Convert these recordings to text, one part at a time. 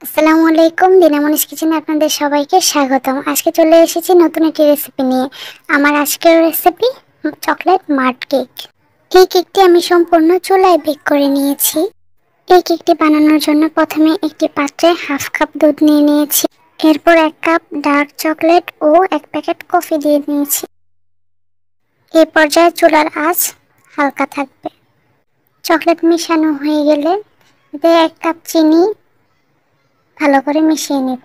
আসসালামু আলাইকুম, দিনামনিস কিচেনে আপনাদের সবাইকে স্বাগতম। আজকে চলে এসেছি নতুন একটি রেসিপি নিয়ে। আমার আজকের রেসিপি চকলেট মার্ট কেক। এই কেকটি আমি সম্পূর্ণ চুলায় বেক করে নিয়েছি। এই কেকটি বানানোর জন্য প্রথমে একটি পাত্রে হাফ কাপ দুধ নিয়ে নিয়েছি। এরপর 1 কাপ ডার্ক চকলেট ও 1 প্যাকেট কফি দিয়ে নিয়েছি। এই পর্যায়ে চুলার আঁচ হালকা থাকবে। চকলেট মিশানো হয়ে গেলে এতে 1 কাপ চিনি ভালো করে মিশিয়ে নেব।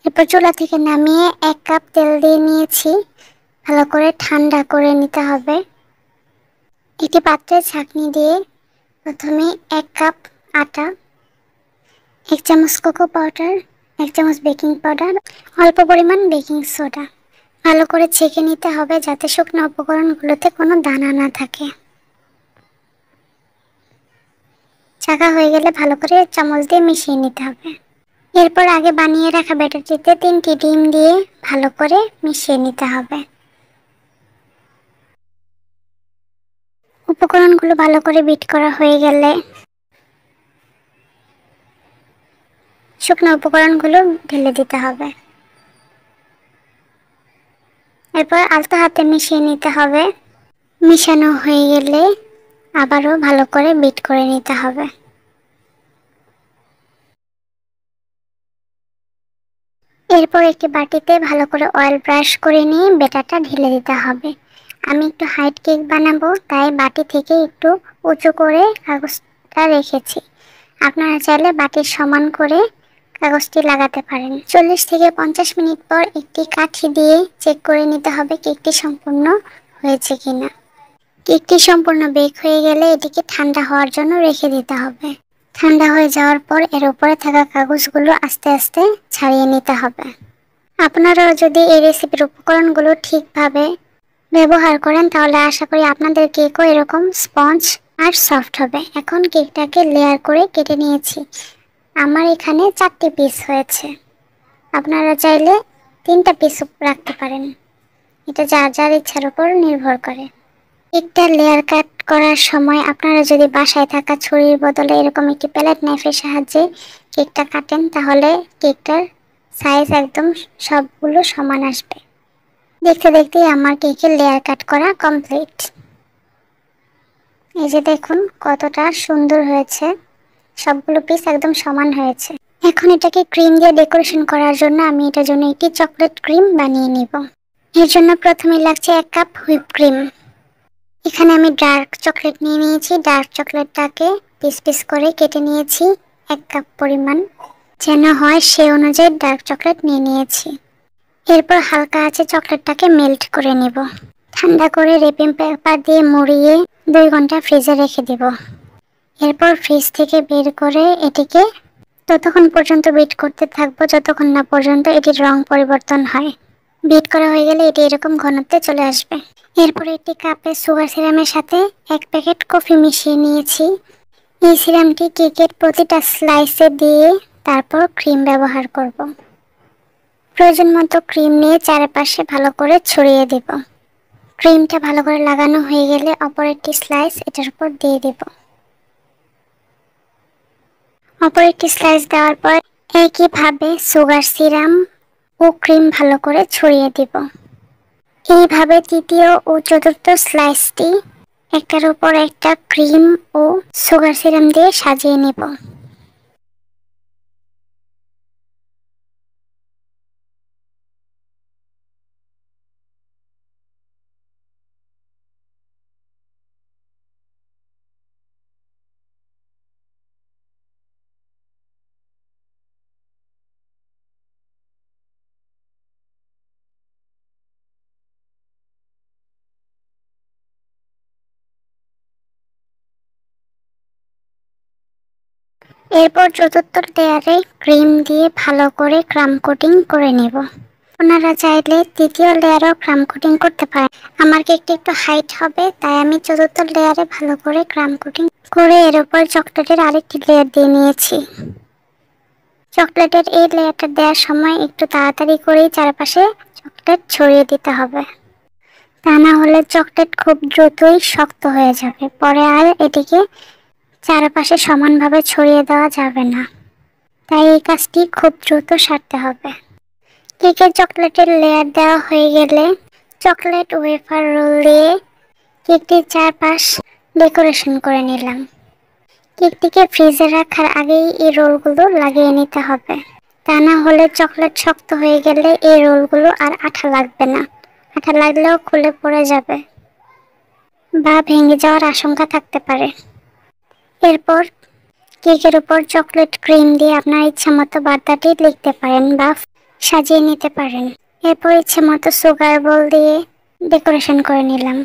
এরপর চুলা থেকে নামিয়ে 1 কাপ তেল দিয়ে নিয়েছি। ভালো করে ঠান্ডা করে নিতে হবে। একটি পাত্রে ছাঁকনি দিয়ে প্রথমে 1 কাপ আটা, 1 চামচ কোকো পাউডার, 1 চামচ বেকিং পাউডার, অল্প পরিমাণ বেকিং সোডা ভালো করে ছেঁকে নিতে হবে যাতে শুকনো উপকরণগুলোতে কোনো দানা না থাকে। ছাঁকা হয়ে গেলে ভালো করে চামচ দিয়ে মিশিয়ে নিতে হবে। এরপর আগে বানিয়ে রাখা ব্যাটারটিতে 3টি ডিম দিয়ে ভালো করে মিশিয়ে নিতে হবে। উপকরণগুলো ভালো করে বিট করা হয়ে গেলে শুকনো উপকরণগুলো ঢেলে দিতে হবে। এরপর আলতো হাতে মিশিয়ে নিতে হবে। মিশানো হয়ে গেলে আবারও ভালো করে বিট করে নিতে হবে। এরপর একটি বাটিতে ভালো করে অয়েল ব্রাশ করে নিয়ে ব্যাটারটা ঢেলে দিতে হবে। আমি একটু হাইট কেক বানাবো, তাই বাটি থেকে একটু উঁচু করে কাগজটা রেখেছি। আপনারা চাইলে বাটির সমান করে কাগজটি লাগাতে পারেন। 40 থেকে 50 মিনিট পর একটি কাঠি দিয়ে চেক করে নিতে হবে কেকটি সম্পূর্ণ হয়েছে কিনা। কেকটি সম্পূর্ণ বেক হয়ে গেলে এটিকে ঠান্ডা হওয়ার জন্য রেখে দিতে হবে। ঠান্ডা হয়ে যাওয়ার পর এর উপরে থাকা কাগজগুলো আস্তে আস্তে ছাড়িয়ে নিতে হবে। আপনারাও যদি এই রেসিপির উপকরণগুলো ঠিকভাবে ব্যবহার করেন তাহলে আশা করি আপনাদের কেকও এরকম স্পঞ্জ আর সফট হবে। এখন কেকটাকে লেয়ার করে কেটে নিয়েছি। আমার এখানে 4টি পিস হয়েছে। আপনারা চাইলে 3টা পিস রাখতে পারেন। এটা যার যার ইচ্ছার উপর নির্ভর করে। কেকটা লেয়ার কাট করার সময় আপনারা যদি বাসায় থাকা ছুরির বদলে এরকম একটি প্যালেট নাইফের সাহায্যে কেকটা কাটেন তাহলে কেকটার সাইজ একদম সবগুলো সমান আসবে। দেখতে দেখতেই আমার কেকের লেয়ার কাট করা কমপ্লিট। এই যে দেখুন কতটা সুন্দর হয়েছে, সবগুলো পিস একদম সমান হয়েছে। এখন এটাকে ক্রিম দিয়ে ডেকোরেশন করার জন্য আমি এটার জন্য একটি চকলেট ক্রিম বানিয়ে নিব। এর জন্য প্রথমে লাগছে 1 কাপ হুইপ ক্রিম। এখানে আমি ডার্ক চকলেট নিয়ে নিয়েছি। ডার্ক চকলেটটাকে পিস পিস করে কেটে নিয়েছি 1 কাপ পরিমাণ। যেন হয় সে অনুযায়ী ডার্ক চকলেট নিয়ে নিয়েছি। এরপর হালকা আঁচে চকলেটটাকে মেল্ট করে নিব। ঠান্ডা করে র্যাপিং পেপার দিয়ে মুড়িয়ে 2 ঘন্টা ফ্রিজে রেখে দেব। এরপর ফ্রিজ থেকে বের করে এটিকে ততক্ষণ পর্যন্ত বিট করতে থাকবো যতক্ষণ না পর্যন্ত এটির রং পরিবর্তন হয়। বিট করা হয়ে গেলে এটি এরকম ঘনত্বে চলে আসবে। এরপর একটি কাপে সুগার সিরামের সাথে 1 প্যাকেট কফি মিশিয়ে নিয়েছি। এই সিরামটি কেকের প্রতিটা স্লাইসে দিয়ে তারপর ক্রিম ব্যবহার করব। প্রয়োজন মতো ক্রিম নিয়ে চারপাশে ভালো করে ছড়িয়ে দেব। ক্রিমটা ভালো করে লাগানো হয়ে গেলে অপর একটি স্লাইস এটার উপর দিয়ে দেব। অপর একটি স্লাইস দেওয়ার পর একইভাবে সুগার সিরাম ও ক্রিম ভালো করে ছড়িয়ে দেব। এইভাবে তৃতীয় ও চতুর্থ স্লাইসটি একটার উপর একটা ক্রিম ও সুগার সিরাম দিয়ে সাজিয়ে নেব। এরপর চতুর্থ লেয়ারে ক্রিম দিয়ে ভালো করে ক্রাম কোটিং করে নেব। আপনারা চাইলে তৃতীয় লেয়ারও ক্রাম কোটিং করতে পারেন। আমার কেকটি একটু হাইট হবে তাই আমি চতুর্থ লেয়ারে ভালো করে ক্রাম কোটিং করে এর উপর চকলেটের আরেকটি লেয়ার দিয়ে নিয়েছি। চকলেটের এই লেয়ারটা দেওয়ার সময় একটু তাড়াতাড়ি করেই চারপাশে চকলেট ছড়িয়ে দিতে হবে, তা না হলে চকলেট খুব দ্রুতই শক্ত হয়ে যাবে। পরে আর এটিকে চারপাশে সমানভাবে ছড়িয়ে দেওয়া যাবে না। তাই এই কাজটি খুব দ্রুত সারতে হবে। কেকের চকলেটের লেয়ার দেওয়া হয়ে গেলে চকলেট ওয়েফার রোল দিয়ে কেকটির চারপাশ ডেকোরেশন করে নিলাম। কেকটিকে ফ্রিজে রাখার আগেই এই রোলগুলো লাগিয়ে নিতে হবে, তা না হলে চকলেট শক্ত হয়ে গেলে এই রোলগুলো আর আঠা লাগবে না, আঠা লাগলেও খুলে পড়ে যাবে বা ভেঙে যাওয়ার আশঙ্কা থাকতে পারে। এরপর কেকের উপর চকলেট ক্রিম দিয়ে আপনার ইচ্ছা মতো বার্তাটি লিখতে পারেন বা সাজিয়ে নিতে পারেন। এরপর ইচ্ছে মতো সুগার বল দিয়ে ডেকোরেশন করে নিলাম।